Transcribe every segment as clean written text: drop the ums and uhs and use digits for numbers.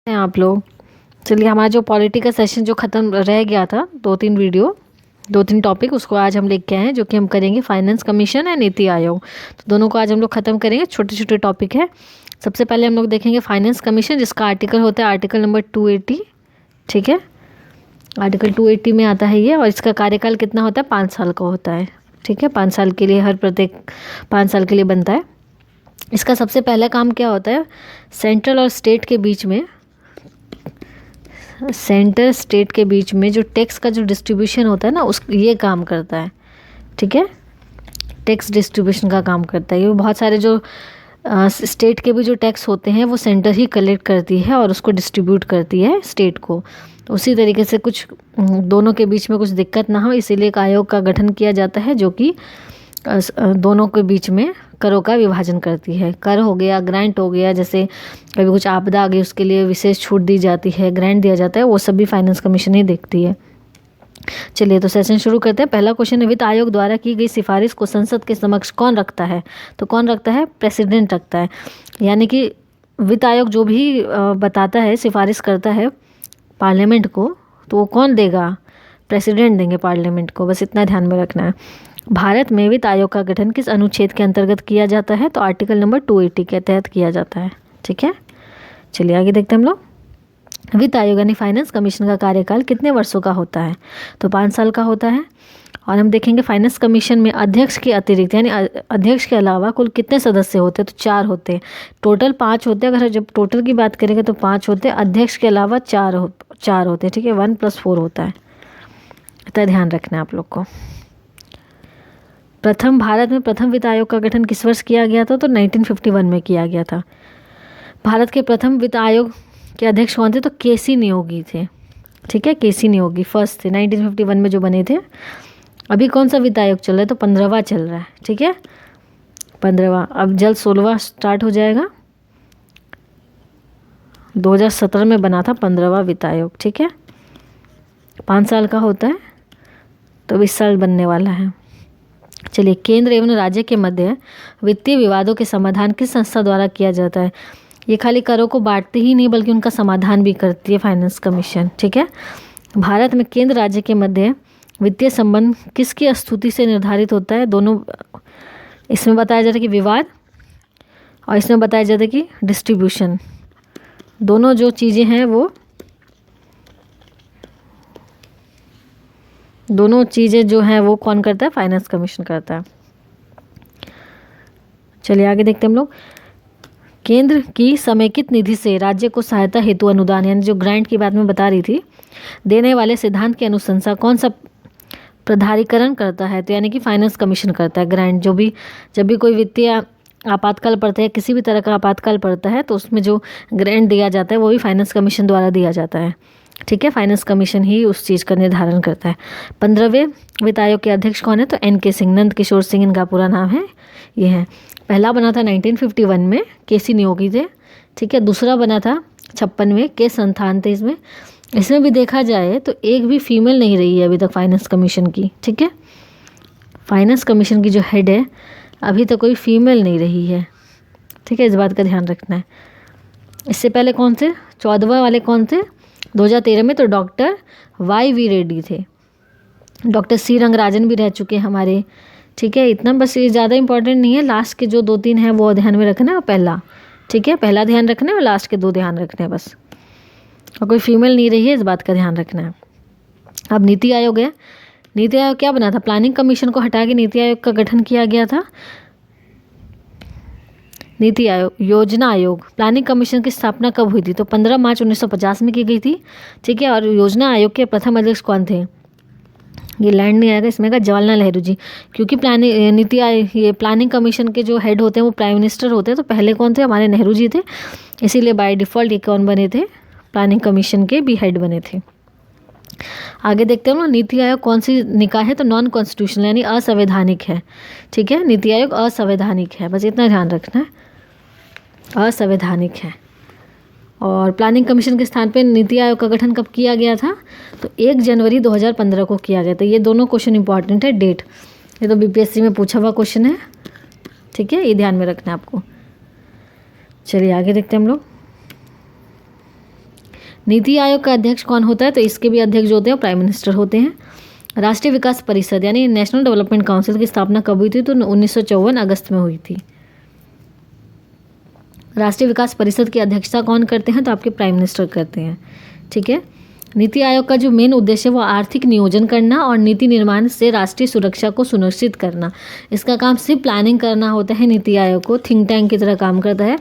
हैं आप लोग। चलिए, हमारा जो पॉलिटी का सेशन जो ख़त्म रह गया था, 2-3 टॉपिक, उसको आज हम लेके आए हैं, जो कि हम करेंगे finance commission and NITI Aayog. तो दोनों को आज हम लोग ख़त्म करेंगे। छोटे छोटे टॉपिक है। सबसे पहले हम लोग देखेंगे फाइनेंस कमीशन, जिसका आर्टिकल होता है आर्टिकल नंबर 280। ठीक है, आर्टिकल 280 में आता है ये। और इसका कार्यकाल कितना होता है? 5 साल का होता है। ठीक है, 5 साल के लिए, हर प्रत्येक 5 साल के लिए बनता है। इसका सबसे पहला काम क्या होता है? सेंट्रल और स्टेट के बीच में, सेंटर स्टेट के बीच में जो टैक्स का जो डिस्ट्रीब्यूशन होता है ना, उस ये काम करता है। ठीक है, टैक्स डिस्ट्रीब्यूशन का काम करता है। ये बहुत सारे जो स्टेट के भी जो टैक्स होते हैं वो सेंटर ही कलेक्ट करती है और उसको डिस्ट्रीब्यूट करती है स्टेट को। तो उसी तरीके से कुछ दोनों के बीच में कुछ दिक्कत ना हो, इसीलिए एक आयोग का गठन किया जाता है, जो कि दोनों के बीच में करों का विभाजन करती है। कर हो गया, ग्रांट हो गया, जैसे कभी कुछ आपदा आ गई उसके लिए विशेष छूट दी जाती है, ग्रांट दिया जाता है, वो सब भी फाइनेंस कमीशन ही देखती है। चलिए, तो सेशन शुरू करते हैं। पहला क्वेश्चन है, वित्त आयोग द्वारा की गई सिफारिश को संसद के समक्ष कौन रखता है? तो कौन रखता है? प्रेसिडेंट रखता है। यानी कि वित्त आयोग जो भी बताता है, सिफारिश करता है पार्लियामेंट को, तो वो कौन देगा? प्रेसिडेंट देंगे पार्लियामेंट को। बस इतना ध्यान में रखना है। भारत में वित्त आयोग का गठन किस अनुच्छेद के अंतर्गत किया जाता है? तो आर्टिकल नंबर 280 के तहत किया जाता है। ठीक है, चलिए आगे देखते हैं हम लोग। वित्त आयोग यानी फाइनेंस कमीशन का कार्यकाल कितने वर्षों का होता है? तो 5 साल का होता है। और हम देखेंगे फाइनेंस कमीशन में अध्यक्ष के अतिरिक्त यानी अध्यक्ष के अलावा कुल कितने सदस्य होते हैं? तो 4 होते हैं। टोटल 5 होते हैं। अगर जब टोटल की बात करेंगे तो 5 होते हैं, अध्यक्ष के अलावा 4 होते हैं। ठीक है, 1 + 4 होता है। इतना ध्यान रखना है आप लोग को। भारत में प्रथम वित्त आयोग का गठन किस वर्ष किया गया था? तो 1951 में किया गया था। भारत के प्रथम वित्त आयोग के अध्यक्ष कौन थे? तो केसी नियोगी थे। ठीक है, केसी नियोगी फर्स्ट थे 1951 में जो बने थे। अभी कौन सा वित्त आयोग चल रहा है? तो 15वां चल रहा है। ठीक है, 15वां, अब जल्द 16वां स्टार्ट हो जाएगा। 2017 में बना था 15वां वित्त आयोग। ठीक है, 5 साल का होता है, तो 20 साल बनने वाला है। चलिए, केंद्र एवं राज्य के मध्य वित्तीय विवादों के समाधान किस संस्था द्वारा किया जाता है? ये खाली करों को बांटती ही नहीं बल्कि उनका समाधान भी करती है फाइनेंस कमीशन। ठीक है, भारत में केंद्र राज्य के मध्य वित्तीय संबंध किसकी स्तुति से निर्धारित होता है? दोनों, इसमें बताया जाता है कि विवाद, और इसमें बताया जाता है कि डिस्ट्रीब्यूशन। दोनों जो चीज़ें हैं वो, दोनों चीज़ें जो हैं वो कौन करता है? फाइनेंस कमीशन करता है। चलिए आगे देखते हैं हम लोग। केंद्र की समेकित निधि से राज्य को सहायता हेतु अनुदान, यानी जो ग्रांट की बात मैं बता रही थी, देने वाले सिद्धांत की अनुशंसा कौन सा प्राधिकरण करता है? तो यानी कि फाइनेंस कमीशन करता है। ग्रांट जब भी कोई वित्तीय आपातकाल पड़ता है, किसी भी तरह का आपातकाल पड़ता है, तो उसमें जो ग्रांट दिया जाता है वो भी फाइनेंस कमीशन द्वारा दिया जाता है। ठीक है, फाइनेंस कमीशन ही उस चीज़ का निर्धारण करता है। 15वें वित्त आयोग के अध्यक्ष कौन है? तो NK सिंह, नंद किशोर सिंह इनका पूरा नाम है। ये है, पहला बना था 1951 में, केसी नियोगी थे। ठीक है, दूसरा बना था 56 में, के संथान थे। इसमें भी देखा जाए तो एक भी फीमेल नहीं रही है अभी तक फाइनेंस कमीशन की। ठीक है, फाइनेंस कमीशन की जो हेड है अभी तक कोई फीमेल नहीं रही है। ठीक है, इस बात का ध्यान रखना है। इससे पहले कौन थे? 14वां वाले कौन थे? 2013 में तो डॉक्टर YV रेड्डी थे। डॉक्टर C रंगराजन भी रह चुके हैं हमारे। ठीक है, इतना बस, ये ज़्यादा इंपॉर्टेंट नहीं है। लास्ट के जो 2-3 हैं वो ध्यान में रखना है, और पहला, ठीक है, पहला ध्यान रखना है और लास्ट के 2 ध्यान रखने हैं बस। और कोई फीमेल नहीं रही है, इस बात का ध्यान रखना है। अब नीति आयोग है। नीति आयोग क्या बना था? प्लानिंग कमीशन को हटा के नीति आयोग का गठन किया गया था। नीति आयोग, योजना आयोग, प्लानिंग कमीशन की स्थापना कब हुई थी? तो 15 मार्च 1950 में की गई थी। ठीक है, और योजना आयोग के प्रथम अध्यक्ष कौन थे? ये लैंड नहीं आएगा इसमें का, जवाहरलाल नेहरू जी। क्योंकि ये प्लानिंग कमीशन के जो हेड होते हैं वो प्राइम मिनिस्टर होते हैं, तो पहले कौन थे? हमारे नेहरू जी थे। इसीलिए बाय डिफ़ॉल्ट ये कौन बने थे? प्लानिंग कमीशन के भी हेड बने थे। आगे देखते हैं, नीति आयोग कौन सी निकाय है? तो नॉन कॉन्स्टिट्यूशनल यानी असंवैधानिक है। ठीक है, नीति आयोग असंवैधानिक है, बस इतना ध्यान रखना है, असंवैधानिक है। और प्लानिंग कमीशन के स्थान पे नीति आयोग का गठन कब किया गया था? तो 1 जनवरी 2015 को किया गया था। ये दोनों क्वेश्चन इंपॉर्टेंट है, डेट, ये तो BPSC में पूछा हुआ क्वेश्चन है। ठीक है, ये ध्यान में रखना है आपको। चलिए आगे देखते हैं हम लोग। नीति आयोग का अध्यक्ष कौन होता है? तो इसके भी अध्यक्ष जो होते हैं प्राइम मिनिस्टर होते हैं। राष्ट्रीय विकास परिषद यानी नेशनल डेवलपमेंट काउंसिल की स्थापना कब हुई थी? तो 1954 अगस्त में हुई थी। राष्ट्रीय विकास परिषद की अध्यक्षता कौन करते हैं? तो आपके प्राइम मिनिस्टर करते हैं। ठीक है। नीति आयोग का जो मेन उद्देश्य है वो आर्थिक नियोजन करना और नीति निर्माण से राष्ट्रीय सुरक्षा को सुनिश्चित करना। इसका काम सिर्फ प्लानिंग करना होता है। नीति आयोग को थिंक टैंक की तरह काम करता है,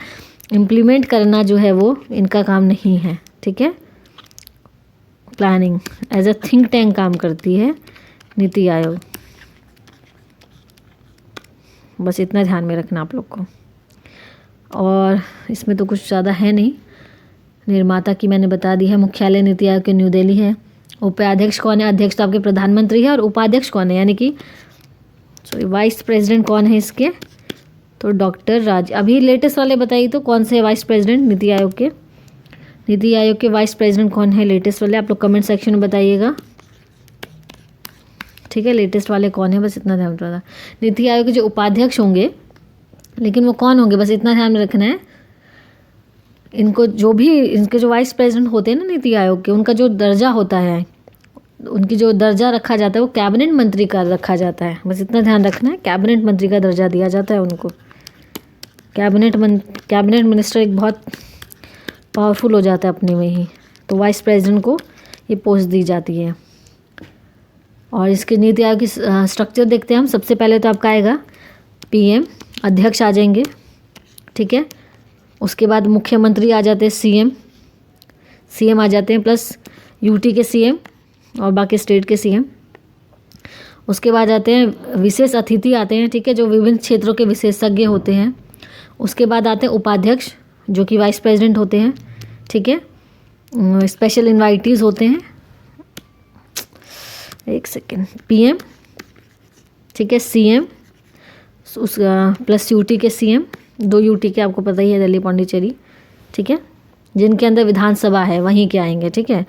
इम्प्लीमेंट करना जो है वो इनका काम नहीं है। ठीक है। Planning as a think tank काम करती है नीति आयोग। बस इतना ध्यान में रखना आप लोग को। और इसमें तो कुछ ज़्यादा है नहीं। निर्माता की मैंने बता दी है। मुख्यालय नीति आयोग के न्यू दिल्ली है। उपाध्यक्ष कौन है? अध्यक्ष तो आपके प्रधानमंत्री है। और उपाध्यक्ष कौन है यानी कि वाइस प्रेसिडेंट कौन है इसके? तो डॉक्टर राज। अभी लेटेस्ट वाले बताइए तो कौन से वाइस प्रेसिडेंट नीति आयोग के? नीति आयोग के वाइस प्रेसिडेंट कौन है लेटेस्ट वाले? आप लोग कमेंट सेक्शन में बताइएगा। ठीक है, लेटेस्ट वाले कौन है, बस इतना ध्यान रखना। नीति आयोग के जो उपाध्यक्ष होंगे, लेकिन वो कौन होंगे बस इतना ध्यान में रखना है। इनको जो भी इनके जो वाइस प्रेसिडेंट होते हैं ना नीति आयोग के, उनका जो दर्जा होता है, उनकी जो दर्जा रखा जाता है वो कैबिनेट मंत्री का रखा जाता है। बस इतना ध्यान रखना है, कैबिनेट मंत्री का दर्जा दिया जाता है उनको। कैबिनेट मिनिस्टर एक बहुत पावरफुल हो जाता है अपने में ही, तो वाइस प्रेसिडेंट को ये पोस्ट दी जाती है। और इसके नीति आयोग की स्ट्रक्चर देखते हैं हम। सबसे पहले तो आपका आएगा पीएम, अध्यक्ष आ जाएंगे। ठीक है। उसके बाद मुख्यमंत्री आ जाते हैं, सीएम आ जाते हैं, प्लस यूटी के सीएम और बाकी स्टेट के सीएम। उसके बाद आते हैं विशेष अतिथि आते हैं। ठीक है, जो विभिन्न क्षेत्रों के विशेषज्ञ होते हैं। उसके बाद आते हैं उपाध्यक्ष जो कि वाइस प्रेसिडेंट होते हैं। ठीक है। स्पेशल इन्वाइटीज़ होते हैं। एक सेकेंड, पीएम, ठीक है, सीएम, उस प्लस यूटी के सीएम, 2 यूटी के आपको पता ही है, दिल्ली पौंडीचेरी। ठीक है, जिनके अंदर विधानसभा है वहीं के आएंगे। ठीक है,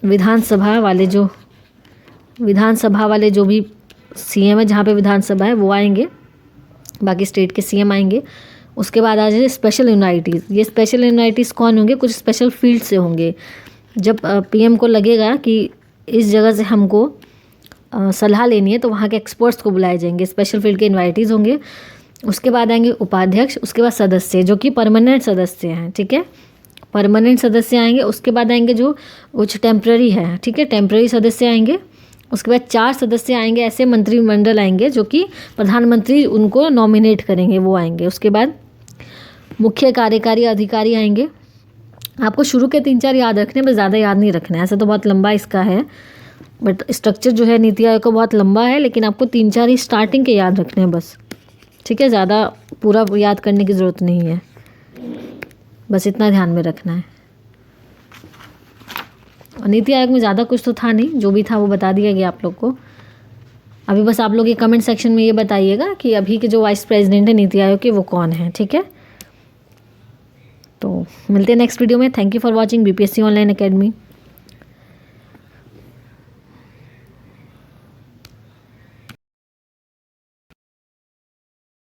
विधानसभा वाले जो भी सीएम है, जहाँ पे विधानसभा है वो आएंगे, बाकी स्टेट के सीएम आएंगे। उसके बाद आ जाए स्पेशल इन्वाइटीज़। ये स्पेशल इन्वाइटीज़ कौन होंगे? कुछ स्पेशल फील्ड से होंगे। जब पीएम को लगेगा कि इस जगह से हमको सलाह लेनी है तो वहाँ के एक्सपर्ट्स को बुलाए जाएंगे, स्पेशल फील्ड के इन्वाइटीज़ होंगे। उसके बाद आएंगे उपाध्यक्ष, उसके बाद सदस्य जो कि परमानेंट सदस्य हैं। ठीक है, परमानेंट सदस्य आएंगे। उसके बाद आएंगे जो कुछ टेम्प्रेरी है। ठीक है, टेम्प्रेरी सदस्य आएंगे। उसके बाद 4 सदस्य आएंगे, ऐसे मंत्रिमंडल आएंगे जो कि प्रधानमंत्री उनको नॉमिनेट करेंगे, वो आएंगे। उसके बाद मुख्य कार्यकारी अधिकारी आएंगे। आपको शुरू के 3-4 याद रखने, बस ज़्यादा याद नहीं रखना है। ऐसा तो बहुत लंबा इसका है, बट स्ट्रक्चर जो है नीति आयोग का बहुत लंबा है, लेकिन आपको 3-4 ही स्टार्टिंग के याद रखने हैं बस। ठीक है, ज़्यादा पूरा याद करने की ज़रूरत नहीं है, बस इतना ध्यान में रखना है। और नीति आयोग में ज़्यादा कुछ तो था नहीं, जो भी था वो बता दिया गया आप लोग को। अभी बस आप लोग ये कमेंट सेक्शन में ये बताइएगा कि अभी के जो वाइस प्रेसिडेंट है नीति आयोग के वो कौन है। ठीक है, तो मिलते हैं नेक्स्ट वीडियो में। Thank you for watching BPSC online academy.